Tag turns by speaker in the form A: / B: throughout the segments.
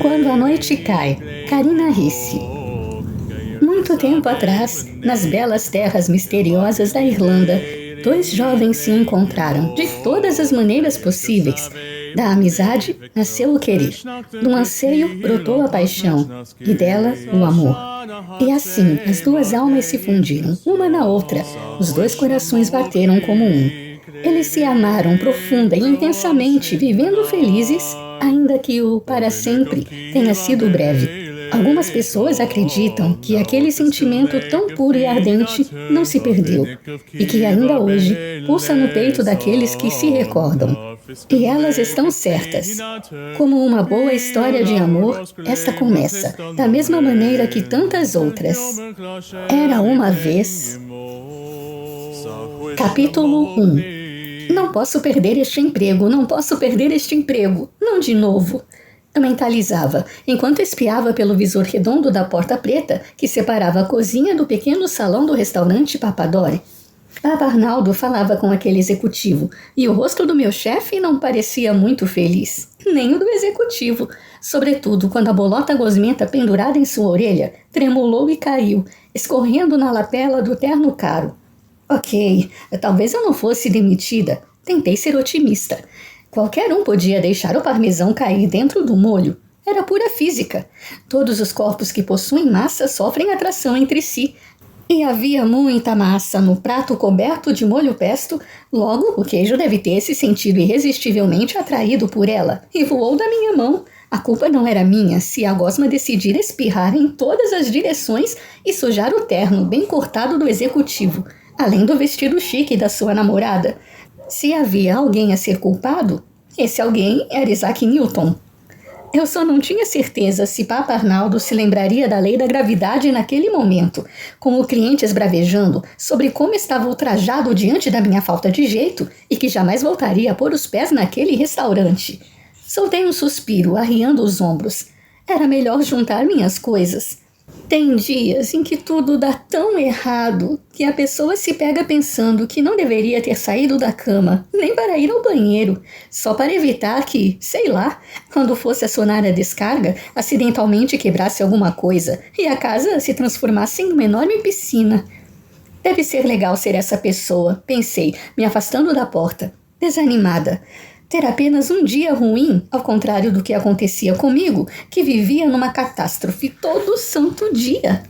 A: Quando a noite cai, Karina Ricci. Muito tempo atrás, nas belas terras misteriosas da Irlanda, dois jovens se encontraram de todas as maneiras possíveis. Da amizade nasceu o querer, do anseio brotou a paixão e dela o amor. E assim, as duas almas se fundiram, uma na outra, os dois corações bateram como um. Eles se amaram profunda e intensamente, vivendo felizes, ainda que o para sempre tenha sido breve. Algumas pessoas acreditam que aquele sentimento tão puro e ardente não se perdeu e que ainda hoje pulsa no peito daqueles que se recordam. E elas estão certas. Como uma boa história de amor, esta começa, da mesma maneira que tantas outras. Era uma vez... Capítulo 1. Não posso perder este emprego, não posso perder este emprego, não de novo. Eu mentalizava, enquanto espiava pelo visor redondo da porta preta que separava a cozinha do pequeno salão do restaurante Papadori. Papa Arnaldo falava com aquele executivo, e o rosto do meu chefe não parecia muito feliz, nem o do executivo, sobretudo quando a bolota gosmenta pendurada em sua orelha tremulou e caiu, escorrendo na lapela do terno caro. Ok, talvez eu não fosse demitida. Tentei ser otimista. Qualquer um podia deixar o parmesão cair dentro do molho. Era pura física. Todos os corpos que possuem massa sofrem atração entre si. E havia muita massa no prato coberto de molho pesto, logo o queijo deve ter se sentido irresistivelmente atraído por ela e voou da minha mão. A culpa não era minha se a gosma decidir espirrar em todas as direções e sujar o terno bem cortado do executivo, além do vestido chique da sua namorada. Se havia alguém a ser culpado, esse alguém era Isaac Newton. Eu só não tinha certeza se Papa Arnaldo se lembraria da lei da gravidade naquele momento, com o cliente esbravejando sobre como estava ultrajado diante da minha falta de jeito e que jamais voltaria a pôr os pés naquele restaurante. Soltei um suspiro, arriando os ombros. Era melhor juntar minhas coisas. Tem dias em que tudo dá tão errado que a pessoa se pega pensando que não deveria ter saído da cama, nem para ir ao banheiro, só para evitar que, sei lá, quando fosse acionar a descarga, acidentalmente quebrasse alguma coisa e a casa se transformasse em uma enorme piscina. Deve ser legal ser essa pessoa, pensei, me afastando da porta, desanimada. Ter apenas um dia ruim, ao contrário do que acontecia comigo, que vivia numa catástrofe todo santo dia.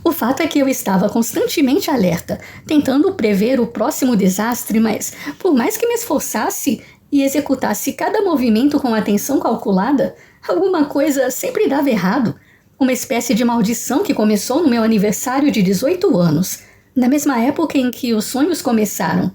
A: O fato é que eu estava constantemente alerta, tentando prever o próximo desastre, mas, por mais que me esforçasse e executasse cada movimento com atenção calculada, alguma coisa sempre dava errado. Uma espécie de maldição que começou no meu aniversário de 18 anos, na mesma época em que os sonhos começaram.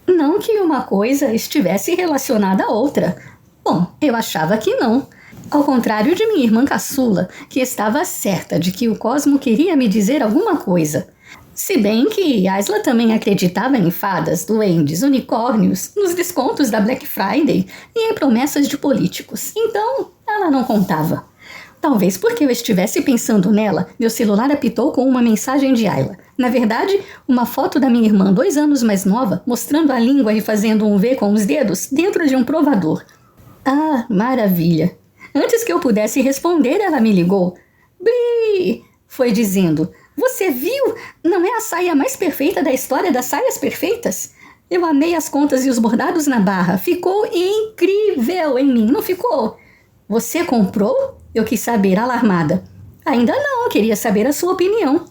A: Não que uma coisa estivesse relacionada à outra. Bom, eu achava que não. Ao contrário de minha irmã caçula, que estava certa de que o cosmo queria me dizer alguma coisa. Se bem que Aisla também acreditava em fadas, duendes, unicórnios, nos descontos da Black Friday e em promessas de políticos. Então, ela não contava. Talvez porque eu estivesse pensando nela, meu celular apitou com uma mensagem de Ayla. Na verdade, uma foto da minha irmã 2 anos mais nova, mostrando a língua e fazendo um V com os dedos dentro de um provador. Ah, maravilha! Antes que eu pudesse responder, ela me ligou. Bri! Foi dizendo, você viu? Não é a saia mais perfeita da história das saias perfeitas? Eu amei as contas e os bordados na barra. Ficou incrível em mim, não ficou? Você comprou? Eu quis saber, alarmada. Ainda não, queria saber a sua opinião.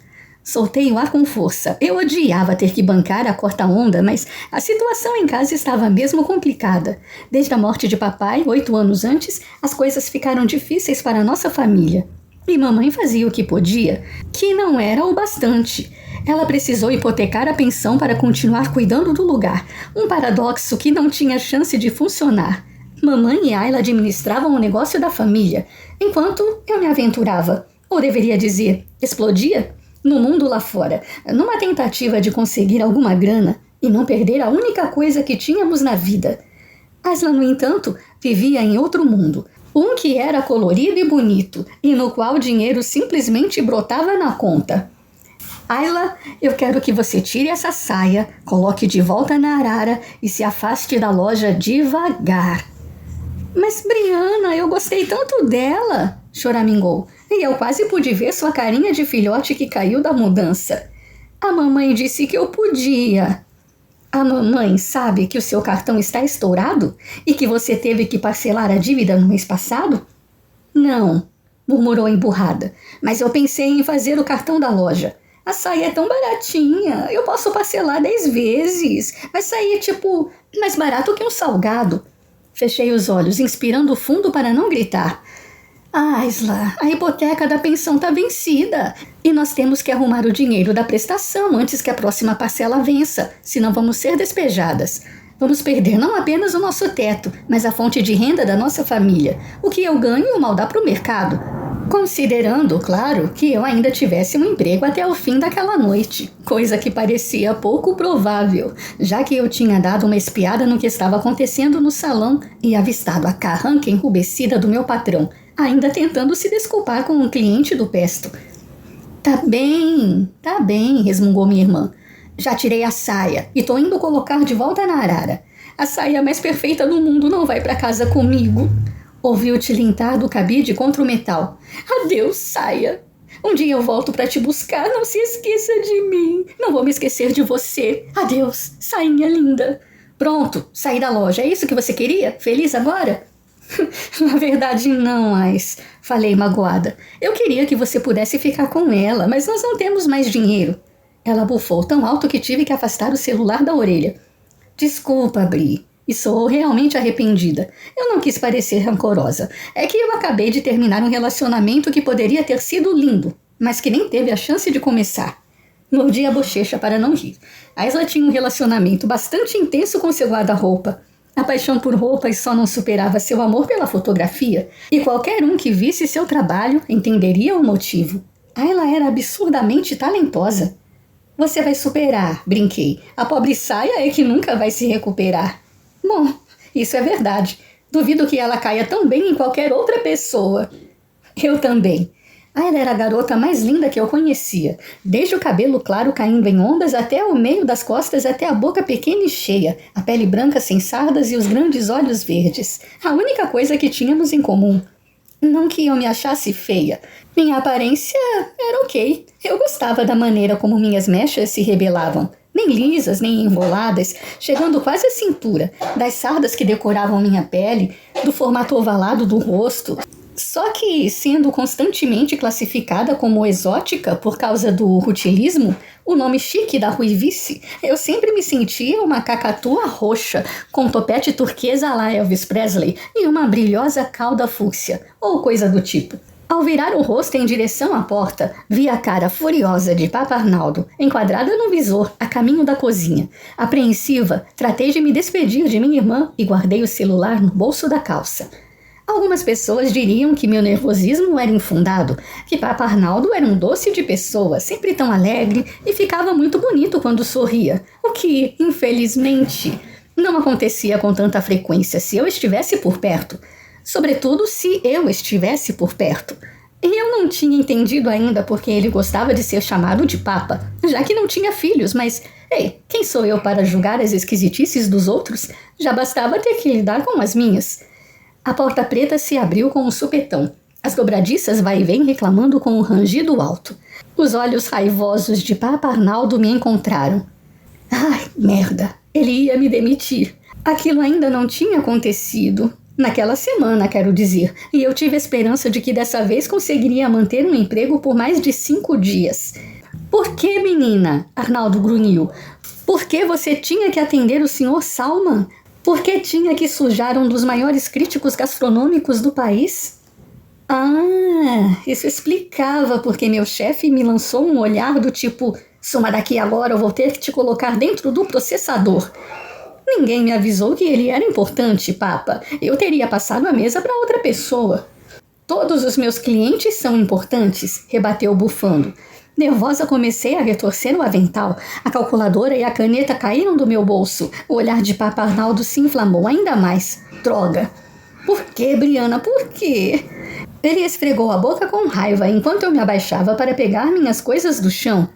A: Soltei o ar com força. Eu odiava ter que bancar a corta-onda, mas a situação em casa estava mesmo complicada. Desde a morte de papai, 8 anos antes, as coisas ficaram difíceis para a nossa família. E mamãe fazia o que podia, que não era o bastante. Ela precisou hipotecar a pensão para continuar cuidando do lugar, um paradoxo que não tinha chance de funcionar. Mamãe e Ayla administravam o negócio da família, enquanto eu me aventurava, ou deveria dizer, explodia, no mundo lá fora, numa tentativa de conseguir alguma grana e não perder a única coisa que tínhamos na vida. Ayla, no entanto, vivia em outro mundo, um que era colorido e bonito, e no qual o dinheiro simplesmente brotava na conta. Ayla, eu quero que você tire essa saia, coloque de volta na arara e se afaste da loja devagar. Mas, Briana, eu gostei tanto dela, choramingou. E eu quase pude ver sua carinha de filhote que caiu da mudança. A mamãe disse que eu podia. A mamãe sabe que o seu cartão está estourado e que você teve que parcelar a dívida no mês passado? Não, murmurou emburrada, mas eu pensei em fazer o cartão da loja. A saia é tão baratinha, eu posso parcelar 10 vezes. Vai sair, mais barato que um salgado. Fechei os olhos, inspirando fundo para não gritar. Ah, Isla, a hipoteca da pensão está vencida e nós temos que arrumar o dinheiro da prestação antes que a próxima parcela vença, senão vamos ser despejadas. Vamos perder não apenas o nosso teto, mas a fonte de renda da nossa família. O que eu ganho mal dá para o mercado. Considerando, claro, que eu ainda tivesse um emprego até o fim daquela noite, coisa que parecia pouco provável, já que eu tinha dado uma espiada no que estava acontecendo no salão e avistado a carranca enrubescida do meu patrão, ainda tentando se desculpar com um cliente do Pesto. Tá bem, resmungou minha irmã. Já tirei a saia e tô indo colocar de volta na arara. A saia mais perfeita do mundo não vai para casa comigo. Ouvi o tilintar do cabide contra o metal. Adeus, saia. Um dia eu volto para te buscar, não se esqueça de mim. Não vou me esquecer de você. Adeus, sainha linda. Pronto, saí da loja. É isso que você queria? Feliz agora? Na verdade, não, Ais. Falei magoada. Eu queria que você pudesse ficar com ela, mas nós não temos mais dinheiro. Ela bufou tão alto que tive que afastar o celular da orelha. Desculpa, Bri. E sou realmente arrependida. Eu não quis parecer rancorosa. É que eu acabei de terminar um relacionamento que poderia ter sido lindo, mas que nem teve a chance de começar. Mordi a bochecha para não rir. A Isla tinha um relacionamento bastante intenso com seu guarda-roupa. A paixão por roupas só não superava seu amor pela fotografia, e qualquer um que visse seu trabalho entenderia o motivo. Ela era absurdamente talentosa. Você vai superar, brinquei. A pobre saia é que nunca vai se recuperar. Bom, isso é verdade. Duvido que ela caia tão bem em qualquer outra pessoa. Eu também. Ela era a garota mais linda que eu conhecia. Desde o cabelo claro caindo em ondas até o meio das costas, até a boca pequena e cheia, a pele branca sem sardas e os grandes olhos verdes. A única coisa que tínhamos em comum. Não que eu me achasse feia. Minha aparência era ok. Eu gostava da maneira como minhas mechas se rebelavam. Nem lisas, nem enroladas, chegando quase à cintura, das sardas que decoravam minha pele, do formato ovalado do rosto. Só que, sendo constantemente classificada como exótica por causa do rutilismo, o nome chique da ruivice, eu sempre me sentia uma cacatua roxa, com topete turquesa à la Elvis Presley e uma brilhosa cauda fúcsia, ou coisa do tipo. Ao virar o rosto em direção à porta, vi a cara furiosa de Papa Arnaldo, enquadrada no visor, a caminho da cozinha. Apreensiva, tratei de me despedir de minha irmã e guardei o celular no bolso da calça. Algumas pessoas diriam que meu nervosismo era infundado, que Papa Arnaldo era um doce de pessoa, sempre tão alegre e ficava muito bonito quando sorria, o que, infelizmente, não acontecia com tanta frequência se eu estivesse por perto. Sobretudo se eu estivesse por perto. E eu não tinha entendido ainda porque ele gostava de ser chamado de Papa, já que não tinha filhos, mas, ei, quem sou eu para julgar as esquisitices dos outros? Já bastava ter que lidar com as minhas. A porta preta se abriu com um supetão. As dobradiças vai e vem reclamando com um rangido alto. Os olhos raivosos de Papa Arnaldo me encontraram. Ai, merda, ele ia me demitir. Aquilo ainda não tinha acontecido. Naquela semana, quero dizer, e eu tive a esperança de que dessa vez conseguiria manter um emprego por mais de 5 dias. Por que, menina? Arnaldo grunhiu. Por que você tinha que atender o Sr. Salman? Por que tinha que sujar um dos maiores críticos gastronômicos do país? Ah, isso explicava porque meu chefe me lançou um olhar do tipo: suma daqui agora, eu vou ter que te colocar dentro do processador. Ninguém me avisou que ele era importante, Papa. Eu teria passado a mesa para outra pessoa. Todos os meus clientes são importantes, rebateu bufando. Nervosa, comecei a retorcer o avental. A calculadora e a caneta caíram do meu bolso. O olhar de Papa Arnaldo se inflamou ainda mais. Droga! Por que, Briana? Por quê? Ele esfregou a boca com raiva enquanto eu me abaixava para pegar minhas coisas do chão.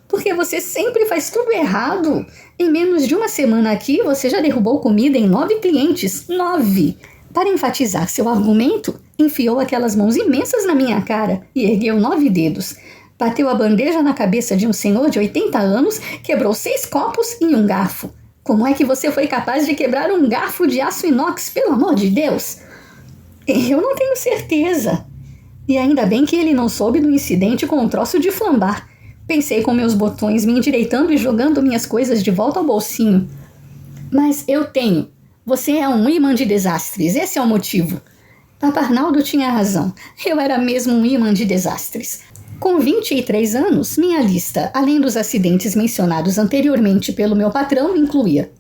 A: Porque você sempre faz tudo errado. Em menos de uma semana aqui, você já derrubou comida em 9 clientes. 9! Para enfatizar seu argumento, enfiou aquelas mãos imensas na minha cara e ergueu 9 dedos. Bateu a bandeja na cabeça de um senhor de 80 anos, quebrou 6 copos e um garfo. Como é que você foi capaz de quebrar um garfo de aço inox, pelo amor de Deus? Eu não tenho certeza. E ainda bem que ele não soube do incidente com um troço de flambar. Pensei com meus botões me endireitando e jogando minhas coisas de volta ao bolsinho. Mas eu tenho. Você é um imã de desastres, esse é o motivo. Papa Arnaldo tinha razão. Eu era mesmo um imã de desastres. Com 23 anos, minha lista, além dos acidentes mencionados anteriormente pelo meu patrão, incluía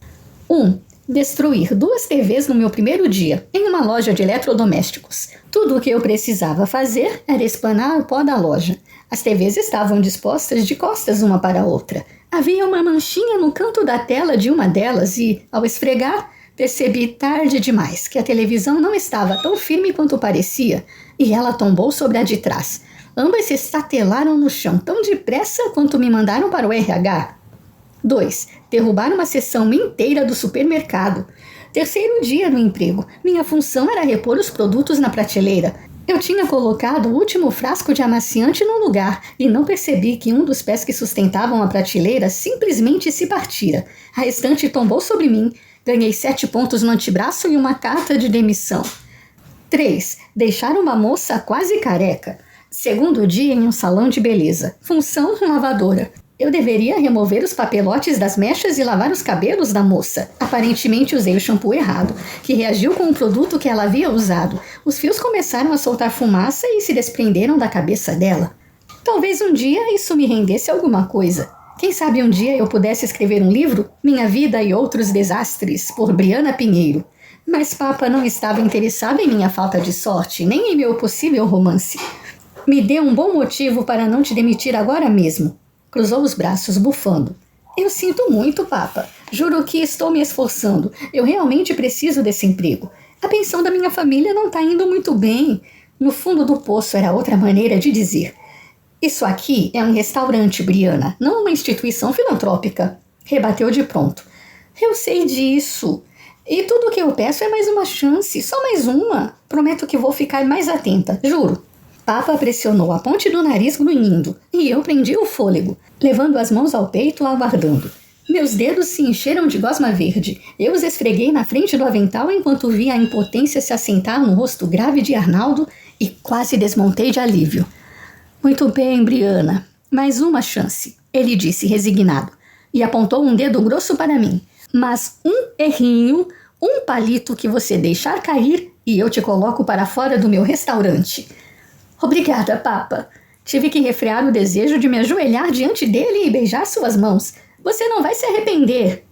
A: 1. Destruir 2 TVs no meu primeiro dia, em uma loja de eletrodomésticos. Tudo o que eu precisava fazer era espanar o pó da loja. As TVs estavam dispostas de costas uma para a outra. Havia uma manchinha no canto da tela de uma delas e, ao esfregar, percebi tarde demais que a televisão não estava tão firme quanto parecia e ela tombou sobre a de trás. Ambas se estatelaram no chão tão depressa quanto me mandaram para o RH. 2. Derrubar uma seção inteira do supermercado. Terceiro dia no emprego. Minha função era repor os produtos na prateleira. Eu tinha colocado o último frasco de amaciante no lugar e não percebi que um dos pés que sustentavam a prateleira simplesmente se partira. A estante tombou sobre mim. Ganhei 7 pontos no antebraço e uma carta de demissão. 3. Deixar uma moça quase careca. Segundo dia em um salão de beleza. Função lavadora. Eu deveria remover os papelotes das mechas e lavar os cabelos da moça. Aparentemente usei o shampoo errado, que reagiu com o produto que ela havia usado. Os fios começaram a soltar fumaça e se desprenderam da cabeça dela. Talvez um dia isso me rendesse alguma coisa. Quem sabe um dia eu pudesse escrever um livro, Minha Vida e Outros Desastres, por Briana Pinheiro. Mas Papa não estava interessado em minha falta de sorte, nem em meu possível romance. Me dê um bom motivo para não te demitir agora mesmo. Cruzou os braços, bufando. Eu sinto muito, Papa. Juro que estou me esforçando. Eu realmente preciso desse emprego. A pensão da minha família não está indo muito bem. No fundo do poço era outra maneira de dizer. Isso aqui é um restaurante, Briana, não uma instituição filantrópica. Rebateu de pronto. Eu sei disso. E tudo o que eu peço é mais uma chance, só mais uma. Prometo que vou ficar mais atenta, juro. Papa pressionou a ponte do nariz grunhindo, e eu prendi o fôlego, levando as mãos ao peito aguardando. Meus dedos se encheram de gosma verde. Eu os esfreguei na frente do avental enquanto vi a impotência se assentar no rosto grave de Arnaldo e quase desmontei de alívio. Muito bem, Briana. Mais uma chance, ele disse resignado, e apontou um dedo grosso para mim. Mas um errinho, um palito que você deixar cair e eu te coloco para fora do meu restaurante. Obrigada, Papa. Tive que refrear o desejo de me ajoelhar diante dele e beijar suas mãos. Você não vai se arrepender.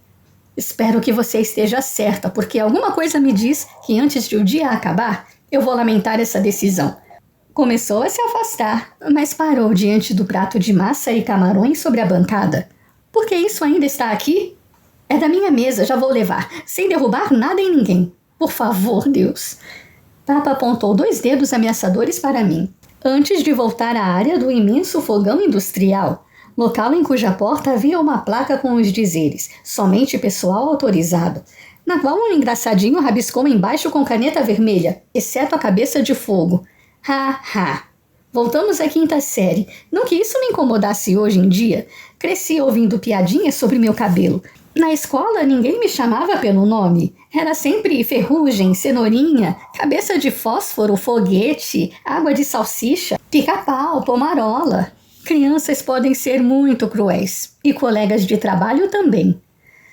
A: Espero que você esteja certa, porque alguma coisa me diz que antes de o dia acabar, eu vou lamentar essa decisão. Começou a se afastar, mas parou diante do prato de massa e camarões sobre a bancada. Por que isso ainda está aqui? É da minha mesa, já vou levar, sem derrubar nada em ninguém. Por favor, Deus. Papa apontou 2 dedos ameaçadores para mim, antes de voltar à área do imenso fogão industrial, local em cuja porta havia uma placa com os dizeres somente pessoal autorizado, na qual um engraçadinho rabiscou embaixo com caneta vermelha, exceto a cabeça de fogo. Ha, ha. Voltamos à 5ª série. Não que isso me incomodasse hoje em dia. Cresci ouvindo piadinhas sobre meu cabelo. Na escola ninguém me chamava pelo nome. Era sempre ferrugem, cenourinha, cabeça de fósforo, foguete, água de salsicha, pica-pau, pomarola. Crianças podem ser muito cruéis. E colegas de trabalho também.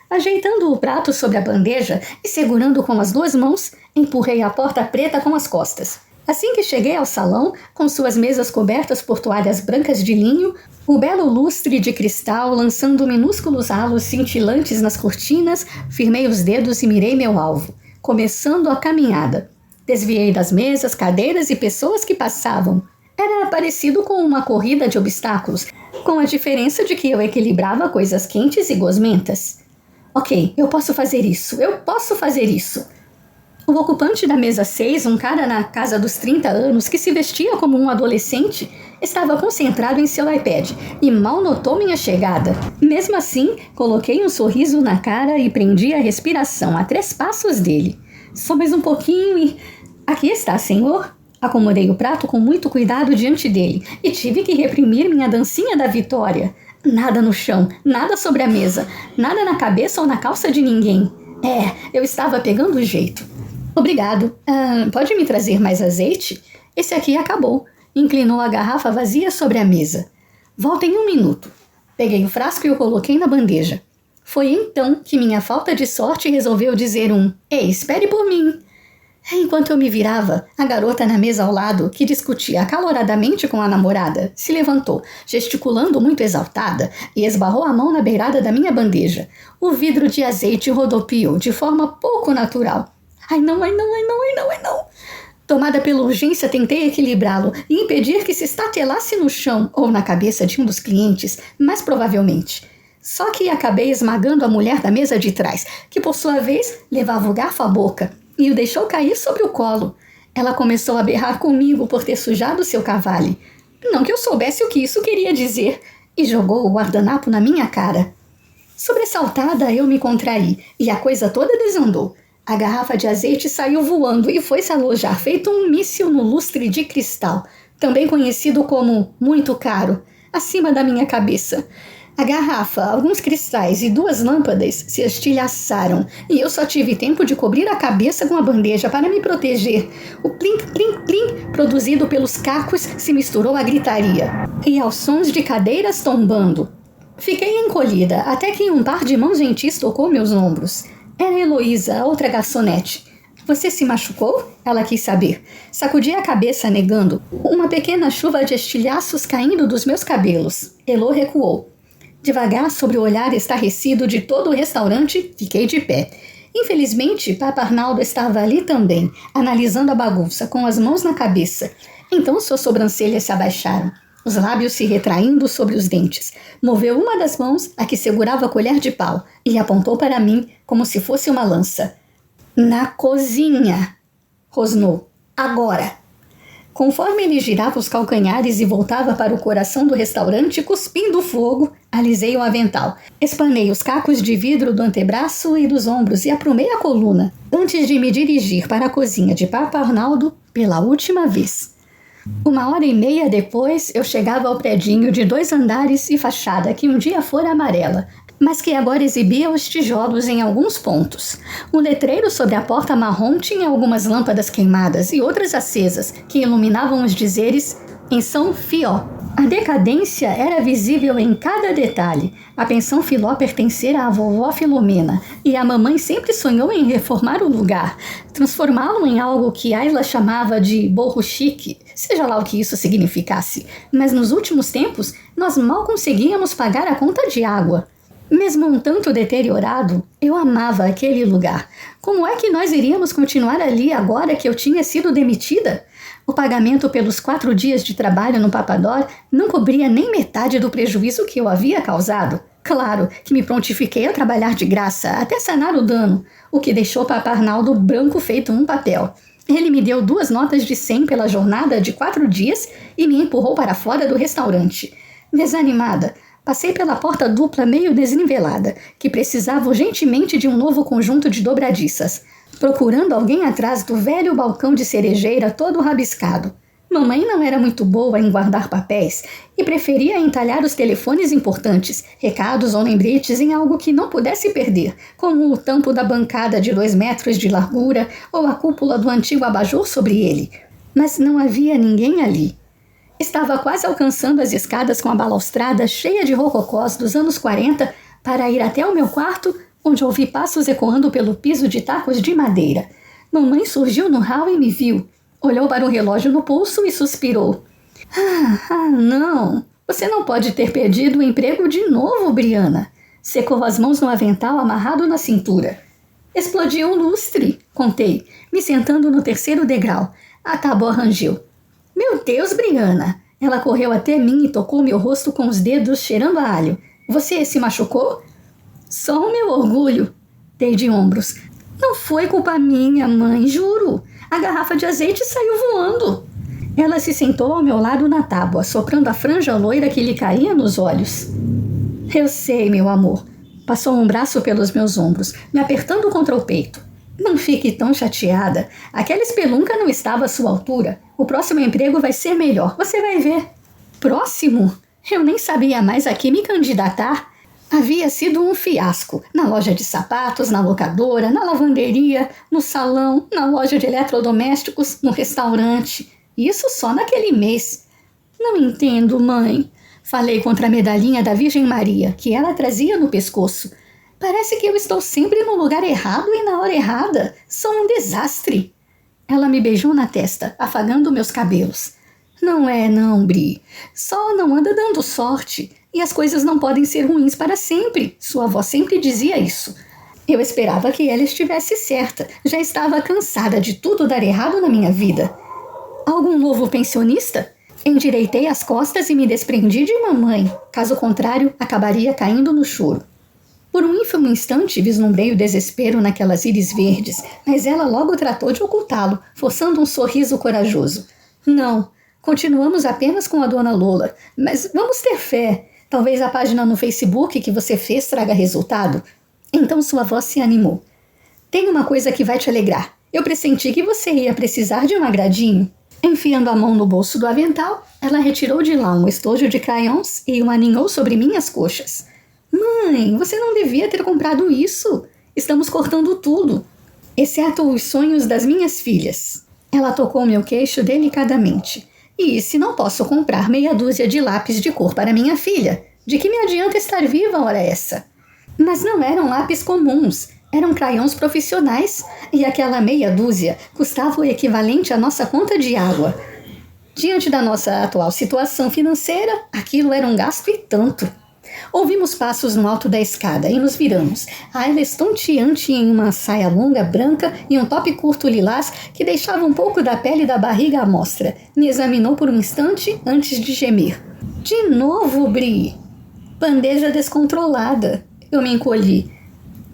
A: Ajeitando o prato sobre a bandeja e segurando com as 2 mãos, empurrei a porta preta com as costas. Assim que cheguei ao salão, com suas mesas cobertas por toalhas brancas de linho, o belo lustre de cristal lançando minúsculos halos cintilantes nas cortinas, firmei os dedos e mirei meu alvo, começando a caminhada. Desviei das mesas, cadeiras e pessoas que passavam. Era parecido com uma corrida de obstáculos, com a diferença de que eu equilibrava coisas quentes e gosmentas. Ok, eu posso fazer isso. O ocupante da mesa 6, um cara na casa dos 30 anos que se vestia como um adolescente, estava concentrado em seu iPad e mal notou minha chegada. Mesmo assim, coloquei um sorriso na cara e prendi a respiração a 3 passos dele. Só mais um pouquinho e... Aqui está, senhor. Acomodei o prato com muito cuidado diante dele e tive que reprimir minha dancinha da vitória. Nada no chão, nada sobre a mesa, nada na cabeça ou na calça de ninguém. Eu estava pegando o jeito. Obrigado. Pode me trazer mais azeite? Esse aqui acabou. Inclinou a garrafa vazia sobre a mesa. Volta em 1 minuto. Peguei o frasco e o coloquei na bandeja. Foi então que minha falta de sorte resolveu dizer Ei, espere por mim. Enquanto eu me virava, a garota na mesa ao lado, que discutia acaloradamente com a namorada, se levantou, gesticulando muito exaltada, e esbarrou a mão na beirada da minha bandeja. O vidro de azeite rodopiou de forma pouco natural. Ai não. Tomada pela urgência, tentei equilibrá-lo e impedir que se estatelasse no chão ou na cabeça de um dos clientes, mais provavelmente. Só que acabei esmagando a mulher da mesa de trás, que por sua vez levava o garfo à boca, e o deixou cair sobre o colo. Ela começou a berrar comigo por ter sujado seu cavale. Não que eu soubesse o que isso queria dizer, e jogou o guardanapo na minha cara. Sobressaltada, eu me contraí, e a coisa toda desandou. A garrafa de azeite saiu voando e foi se alojar feito um míssil no lustre de cristal, também conhecido como muito caro, acima da minha cabeça. A garrafa, alguns cristais e 2 lâmpadas se estilhaçaram e eu só tive tempo de cobrir a cabeça com a bandeja para me proteger. O plim, plim, plim produzido pelos cacos se misturou à gritaria e aos sons de cadeiras tombando. Fiquei encolhida até que um par de mãos gentis tocou meus ombros. Era Heloísa, a outra garçonete. Você se machucou? Ela quis saber. Sacudi a cabeça negando. Uma pequena chuva de estilhaços caindo dos meus cabelos. Elo recuou. Devagar, sobre o olhar estarrecido de todo o restaurante, fiquei de pé. Infelizmente, Papa Arnaldo estava ali também, analisando a bagunça, com as mãos na cabeça. Então suas sobrancelhas se abaixaram, os lábios se retraindo sobre os dentes. Moveu uma das mãos, a que segurava a colher de pau, e apontou para mim como se fosse uma lança. Na cozinha, rosnou. Agora. Conforme ele girava os calcanhares e voltava para o coração do restaurante, cuspindo fogo, alisei o avental. Espanei os cacos de vidro do antebraço e dos ombros e aprumei a coluna, antes de me dirigir para a cozinha de Papa Arnaldo pela última vez. 1h30 depois, eu chegava ao predinho de 2 andares e fachada que um dia fora amarela, mas que agora exibia os tijolos em alguns pontos. Um letreiro sobre a porta marrom tinha algumas lâmpadas queimadas e outras acesas, que iluminavam os dizeres em São Fió. A decadência era visível em cada detalhe. A pensão Filó pertencera à vovó Filomena, e a mamãe sempre sonhou em reformar o lugar, transformá-lo em algo que Ayla chamava de borro chique, seja lá o que isso significasse. Mas nos últimos tempos, nós mal conseguíamos pagar a conta de água. Mesmo um tanto deteriorado, eu amava aquele lugar. Como é que nós iríamos continuar ali agora que eu tinha sido demitida? O pagamento pelos 4 dias de trabalho no Papador não cobria nem metade do prejuízo que eu havia causado. Claro que me prontifiquei a trabalhar de graça até sanar o dano, o que deixou Papa Arnaldo branco feito um papel. Ele me deu 2 notas de 100 pela jornada de 4 dias e me empurrou para fora do restaurante. Desanimada, passei pela porta dupla meio desnivelada, que precisava urgentemente de um novo conjunto de dobradiças, procurando alguém atrás do velho balcão de cerejeira todo rabiscado. Mamãe não era muito boa em guardar papéis e preferia entalhar os telefones importantes, recados ou lembretes em algo que não pudesse perder, como o tampo da bancada de 2 metros de largura ou a cúpula do antigo abajur sobre ele. Mas não havia ninguém ali. Estava quase alcançando as escadas com a balaustrada cheia de rococós dos anos 40 para ir até o meu quarto, onde ouvi passos ecoando pelo piso de tacos de madeira. Mamãe surgiu no hall e me viu. Olhou para o relógio no pulso e suspirou. Não! Você não pode ter perdido o emprego de novo, Briana. Secou as mãos no avental amarrado na cintura. Explodiu o lustre, contei, me sentando no 3º degrau. A tábua rangiu. Meu Deus, Briana! Ela correu até mim e tocou meu rosto com os dedos cheirando a alho. Você se machucou? Só o meu orgulho. Dei de ombros. Não foi culpa minha, mãe, juro. A garrafa de azeite saiu voando. Ela se sentou ao meu lado na tábua, soprando a franja loira que lhe caía nos olhos. Eu sei, meu amor. Passou um braço pelos meus ombros, me apertando contra o peito. Não fique tão chateada. Aquela espelunca não estava à sua altura. O próximo emprego vai ser melhor, você vai ver. Próximo? Eu nem sabia mais a que me candidatar. Havia sido um fiasco. Na loja de sapatos, na locadora, na lavanderia, no salão, na loja de eletrodomésticos, no restaurante. Isso só naquele mês. Não entendo, mãe. Falei contra a medalhinha da Virgem Maria, que ela trazia no pescoço. Parece que eu estou sempre no lugar errado e na hora errada. Sou um desastre. Ela me beijou na testa, afagando meus cabelos. Não é não, Bri. Só não anda dando sorte. E as coisas não podem ser ruins para sempre. Sua avó sempre dizia isso. Eu esperava que ela estivesse certa. Já estava cansada de tudo dar errado na minha vida. Algum novo pensionista? Endireitei as costas e me desprendi de mamãe. Caso contrário, acabaria caindo no choro. Por um ínfimo instante vislumbrei o desespero naquelas íris verdes, mas ela logo tratou de ocultá-lo, forçando um sorriso corajoso. Não, continuamos apenas com a dona Lola, mas vamos ter fé. Talvez a página no Facebook que você fez traga resultado. Então sua voz se animou. Tem uma coisa que vai te alegrar. Eu pressenti que você ia precisar de um agradinho. Enfiando a mão no bolso do avental, ela retirou de lá um estojo de crayons e o aninhou sobre minhas coxas. Mãe, você não devia ter comprado isso. Estamos cortando tudo, exceto os sonhos das minhas filhas. Ela tocou meu queixo delicadamente. E se não posso comprar meia dúzia de lápis de cor para minha filha? De que me adianta estar viva, ora essa? Mas não eram lápis comuns, eram crayons profissionais, e aquela meia dúzia custava o equivalente à nossa conta de água. Diante da nossa atual situação financeira, aquilo era um gasto e tanto. Ouvimos passos no alto da escada e nos viramos. Ayla estonteante em uma saia longa branca e um top curto lilás que deixava um pouco da pele da barriga à mostra. Me examinou por um instante antes de gemer. De novo, Bri! Bandeja descontrolada. Eu me encolhi.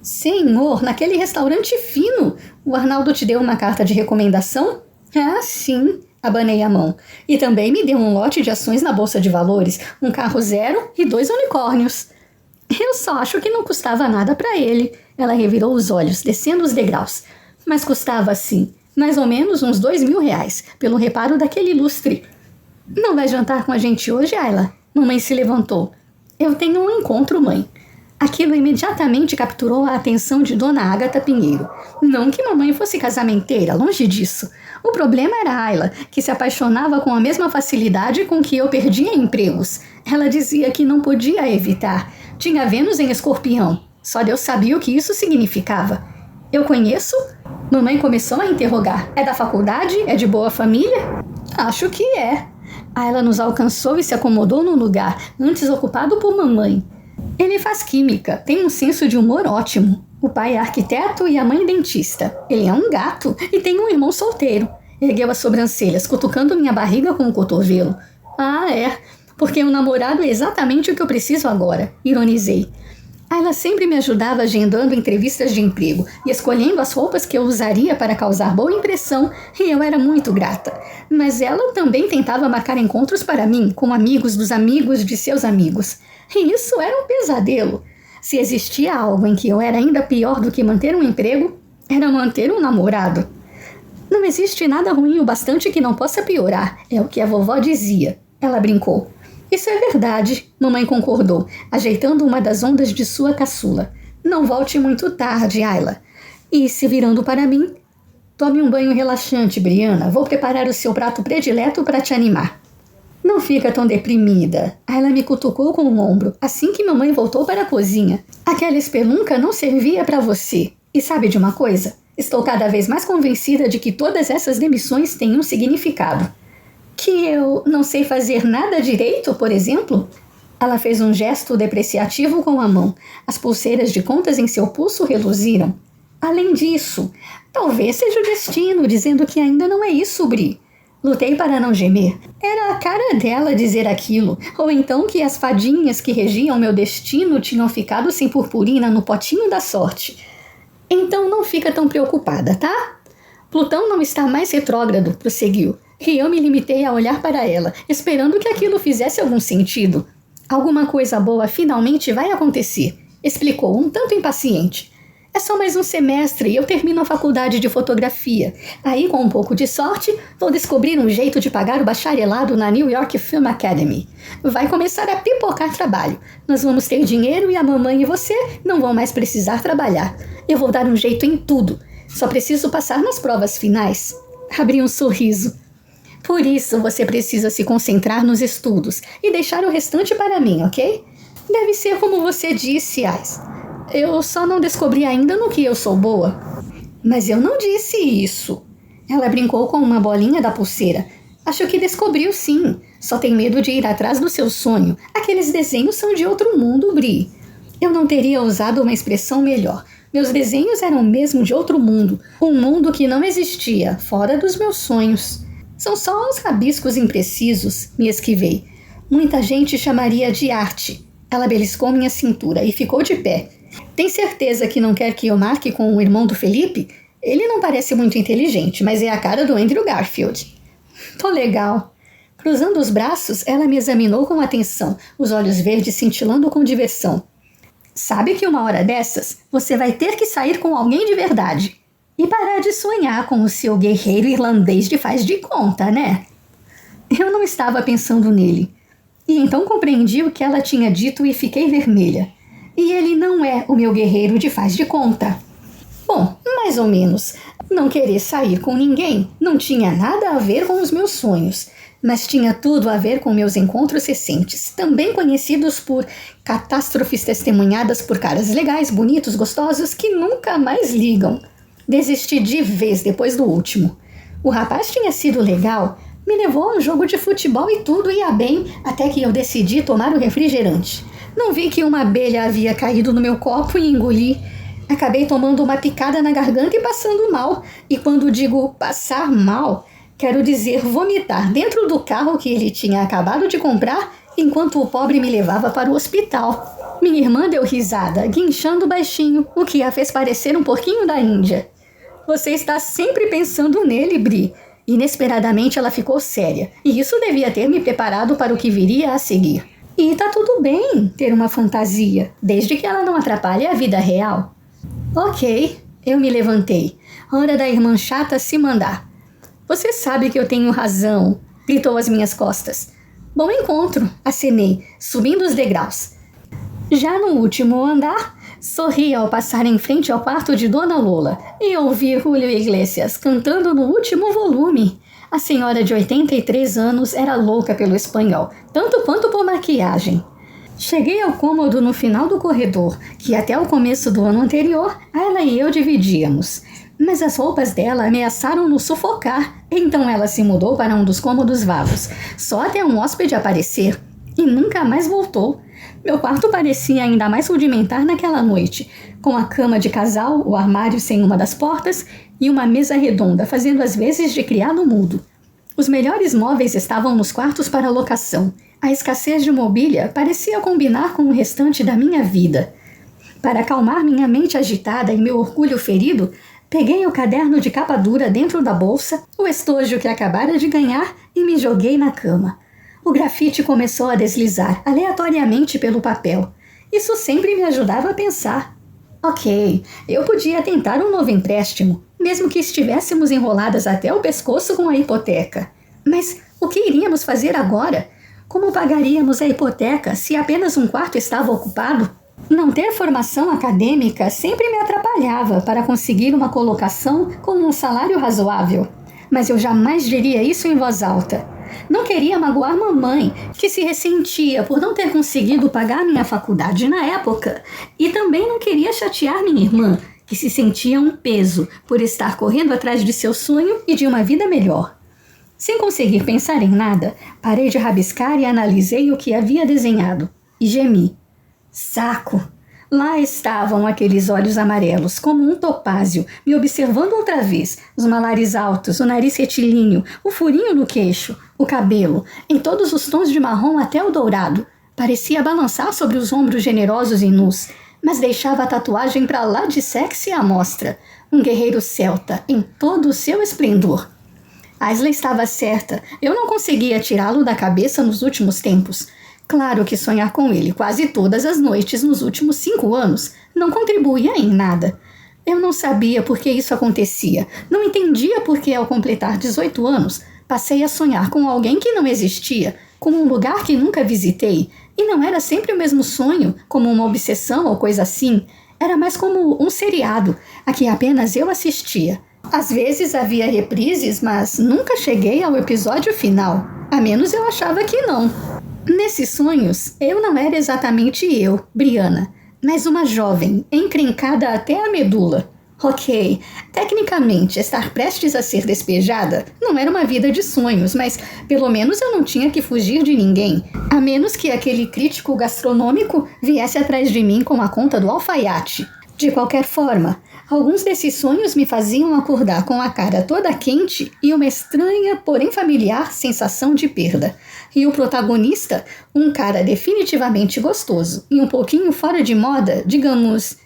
A: Senhor, naquele restaurante fino! O Arnaldo te deu uma carta de recomendação? Ah, sim. Abanei a mão. E também me deu um lote de ações na Bolsa de Valores, um carro zero e 2 unicórnios. Eu só acho que não custava nada para ele. Ela revirou os olhos, descendo os degraus. Mas custava, sim, mais ou menos uns R$2.000, pelo reparo daquele lustre. Não vai jantar com a gente hoje, Ayla? Mamãe se levantou. Eu tenho um encontro, mãe. Aquilo imediatamente capturou a atenção de Dona Ágata Pinheiro. Não que mamãe fosse casamenteira, longe disso. O problema era Ayla, que se apaixonava com a mesma facilidade com que eu perdia empregos. Ela dizia que não podia evitar. Tinha Vênus em Escorpião. Só Deus sabia o que isso significava. Eu conheço? Mamãe começou a interrogar. É da faculdade? É de boa família? Acho que é. Ayla nos alcançou e se acomodou num lugar, antes ocupado por mamãe. Ele faz química, tem um senso de humor ótimo. O pai é arquiteto e a mãe dentista. Ele é um gato e tem um irmão solteiro. Ergueu as sobrancelhas, cutucando minha barriga com o cotovelo. Ah, é, porque o namorado é exatamente o que eu preciso agora, ironizei. Ela sempre me ajudava agendando entrevistas de emprego e escolhendo as roupas que eu usaria para causar boa impressão, e eu era muito grata. Mas ela também tentava marcar encontros para mim, com amigos dos amigos de seus amigos. E isso era um pesadelo. Se existia algo em que eu era ainda pior do que manter um emprego, era manter um namorado. Não existe nada ruim o bastante que não possa piorar, é o que a vovó dizia. Ela brincou. Isso é verdade, mamãe concordou, ajeitando uma das ondas de sua caçula. Não volte muito tarde, Ayla. E, se virando para mim, tome um banho relaxante, Briana. Vou preparar o seu prato predileto para te animar. Não fica tão deprimida. Ayla me cutucou com o ombro, assim que mamãe voltou para a cozinha. Aquela espelunca não servia para você. E sabe de uma coisa? Estou cada vez mais convencida de que todas essas demissões têm um significado. Que eu não sei fazer nada direito, por exemplo? Ela fez um gesto depreciativo com a mão. As pulseiras de contas em seu pulso reluziram. Além disso, talvez seja o destino dizendo que ainda não é isso, Bri. Lutei para não gemer. Era a cara dela dizer aquilo. Ou então que as fadinhas que regiam meu destino tinham ficado sem purpurina no potinho da sorte. Então não fica tão preocupada, tá? Plutão não está mais retrógrado, prosseguiu. E eu me limitei a olhar para ela, esperando que aquilo fizesse algum sentido. Alguma coisa boa finalmente vai acontecer, explicou um tanto impaciente. É só mais um semestre e eu termino a faculdade de fotografia. Aí, com um pouco de sorte, vou descobrir um jeito de pagar o bacharelado na New York Film Academy. Vai começar a pipocar trabalho. Nós vamos ter dinheiro e a mamãe e você não vão mais precisar trabalhar. Eu vou dar um jeito em tudo. Só preciso passar nas provas finais. Abri um sorriso. Por isso, você precisa se concentrar nos estudos e deixar o restante para mim, ok? Deve ser como você disse, Ice. Eu só não descobri ainda no que eu sou boa. Mas eu não disse isso. Ela brincou com uma bolinha da pulseira. Acho que descobriu sim. Só tem medo de ir atrás do seu sonho. Aqueles desenhos são de outro mundo, Bri. Eu não teria usado uma expressão melhor. Meus desenhos eram mesmo de outro mundo. Um mundo que não existia, fora dos meus sonhos. São só uns rabiscos imprecisos, me esquivei. Muita gente chamaria de arte. Ela beliscou minha cintura e ficou de pé. Tem certeza que não quer que eu marque com o irmão do Felipe? Ele não parece muito inteligente, mas é a cara do Andrew Garfield. Tô legal. Cruzando os braços, ela me examinou com atenção, os olhos verdes cintilando com diversão. Sabe que uma hora dessas, você vai ter que sair com alguém de verdade. E parar de sonhar com o seu guerreiro irlandês de faz de conta, né? Eu não estava pensando nele. E então compreendi o que ela tinha dito e fiquei vermelha. E ele não é o meu guerreiro de faz de conta. Bom, mais ou menos. Não querer sair com ninguém não tinha nada a ver com os meus sonhos, mas tinha tudo a ver com meus encontros recentes, também conhecidos por catástrofes testemunhadas por caras legais, bonitos, gostosos, que nunca mais ligam. Desisti de vez depois do último. O rapaz tinha sido legal, me levou a um jogo de futebol e tudo ia bem, até que eu decidi tomar o refrigerante. Não vi que uma abelha havia caído no meu copo e engoli. Acabei tomando uma picada na garganta e passando mal. E quando digo passar mal, quero dizer vomitar dentro do carro que ele tinha acabado de comprar, enquanto o pobre me levava para o hospital. Minha irmã deu risada, guinchando baixinho, o que a fez parecer um porquinho da Índia. Você está sempre pensando nele, Bri. Inesperadamente ela ficou séria, e isso devia ter me preparado para o que viria a seguir. E tá tudo bem ter uma fantasia, desde que ela não atrapalhe a vida real. Ok, eu me levantei. Hora da irmã chata se mandar. Você sabe que eu tenho razão, gritou às minhas costas. Bom encontro, acenei, subindo os degraus. Já no último andar, sorri ao passar em frente ao quarto de Dona Lola e ouvi Julio Iglesias cantando no último volume. A senhora de 83 anos era louca pelo espanhol, tanto quanto por maquiagem. Cheguei ao cômodo no final do corredor, que até o começo do ano anterior, ela e eu dividíamos. Mas as roupas dela ameaçaram nos sufocar, então ela se mudou para um dos cômodos vagos, só até um hóspede aparecer, e nunca mais voltou. Meu quarto parecia ainda mais rudimentar naquela noite, com a cama de casal, o armário sem uma das portas e uma mesa redonda fazendo as vezes de criado mudo. Os melhores móveis estavam nos quartos para locação. A escassez de mobília parecia combinar com o restante da minha vida. Para acalmar minha mente agitada e meu orgulho ferido, peguei o caderno de capa dura dentro da bolsa, o estojo que acabara de ganhar, e me joguei na cama. O grafite começou a deslizar aleatoriamente pelo papel. Isso sempre me ajudava a pensar. Ok, eu podia tentar um novo empréstimo, mesmo que estivéssemos enroladas até o pescoço com a hipoteca. Mas o que iríamos fazer agora? Como pagaríamos a hipoteca se apenas um quarto estava ocupado? Não ter formação acadêmica sempre me atrapalhava para conseguir uma colocação com um salário razoável. Mas eu jamais diria isso em voz alta. Não queria magoar mamãe, que se ressentia por não ter conseguido pagar minha faculdade na época. E também não queria chatear minha irmã, que se sentia um peso por estar correndo atrás de seu sonho e de uma vida melhor. Sem conseguir pensar em nada, parei de rabiscar e analisei o que havia desenhado. E gemi. Saco! Lá estavam aqueles olhos amarelos, como um topázio, me observando outra vez. Os malares altos, o nariz retilíneo, o furinho no queixo, o cabelo, em todos os tons de marrom até o dourado. Parecia balançar sobre os ombros generosos e nus, mas deixava a tatuagem para lá de sexy à mostra. Um guerreiro celta, em todo o seu esplendor. Aisley estava certa, eu não conseguia tirá-lo da cabeça nos últimos tempos. Claro que sonhar com ele quase todas as noites nos últimos 5 anos não contribuía em nada. Eu não sabia por que isso acontecia. Não entendia por que, ao completar 18 anos, passei a sonhar com alguém que não existia, com um lugar que nunca visitei. E não era sempre o mesmo sonho, como uma obsessão ou coisa assim. Era mais como um seriado, a que apenas eu assistia. Às vezes havia reprises, mas nunca cheguei ao episódio final. A menos eu achava que não. Nesses sonhos, eu não era exatamente eu, Brianna, mas uma jovem, encrencada até a medula. Ok, tecnicamente, estar prestes a ser despejada não era uma vida de sonhos, mas pelo menos eu não tinha que fugir de ninguém, a menos que aquele crítico gastronômico viesse atrás de mim com a conta do alfaiate. De qualquer forma, alguns desses sonhos me faziam acordar com a cara toda quente e uma estranha, porém familiar, sensação de perda. E o protagonista, um cara definitivamente gostoso e um pouquinho fora de moda, digamos,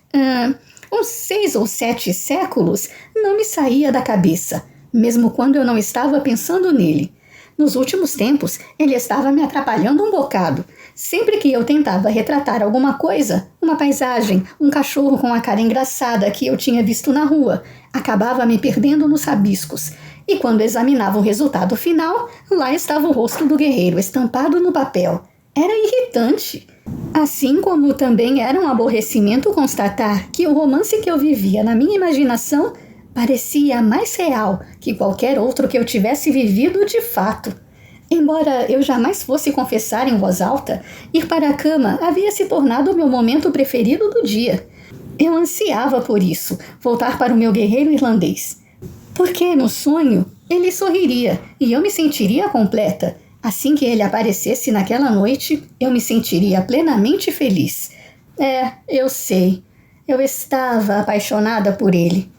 A: uns 6 ou 7 séculos, não me saía da cabeça, mesmo quando eu não estava pensando nele. Nos últimos tempos, ele estava me atrapalhando um bocado. Sempre que eu tentava retratar alguma coisa, uma paisagem, um cachorro com a cara engraçada que eu tinha visto na rua, acabava me perdendo nos rabiscos. E quando examinava o resultado final, lá estava o rosto do guerreiro estampado no papel. Era irritante. Assim como também era um aborrecimento constatar que o romance que eu vivia na minha imaginação parecia mais real que qualquer outro que eu tivesse vivido de fato. Embora eu jamais fosse confessar em voz alta, ir para a cama havia se tornado o meu momento preferido do dia. Eu ansiava por isso, voltar para o meu guerreiro irlandês. Porque, no sonho, ele sorriria e eu me sentiria completa. Assim que ele aparecesse naquela noite, eu me sentiria plenamente feliz. Eu sei. Eu estava apaixonada por ele.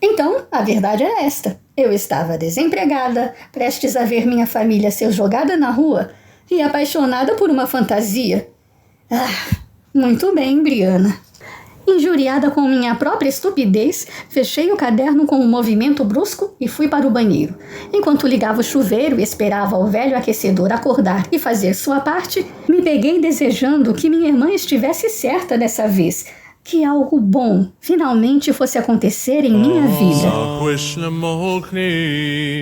A: Então, a verdade é esta. Eu estava desempregada, prestes a ver minha família ser jogada na rua e apaixonada por uma fantasia. Muito bem, Brianna. Injuriada com minha própria estupidez, fechei o caderno com um movimento brusco e fui para o banheiro. Enquanto ligava o chuveiro e esperava o velho aquecedor acordar e fazer sua parte, me peguei desejando que minha irmã estivesse certa dessa vez, que algo bom finalmente fosse acontecer em minha vida.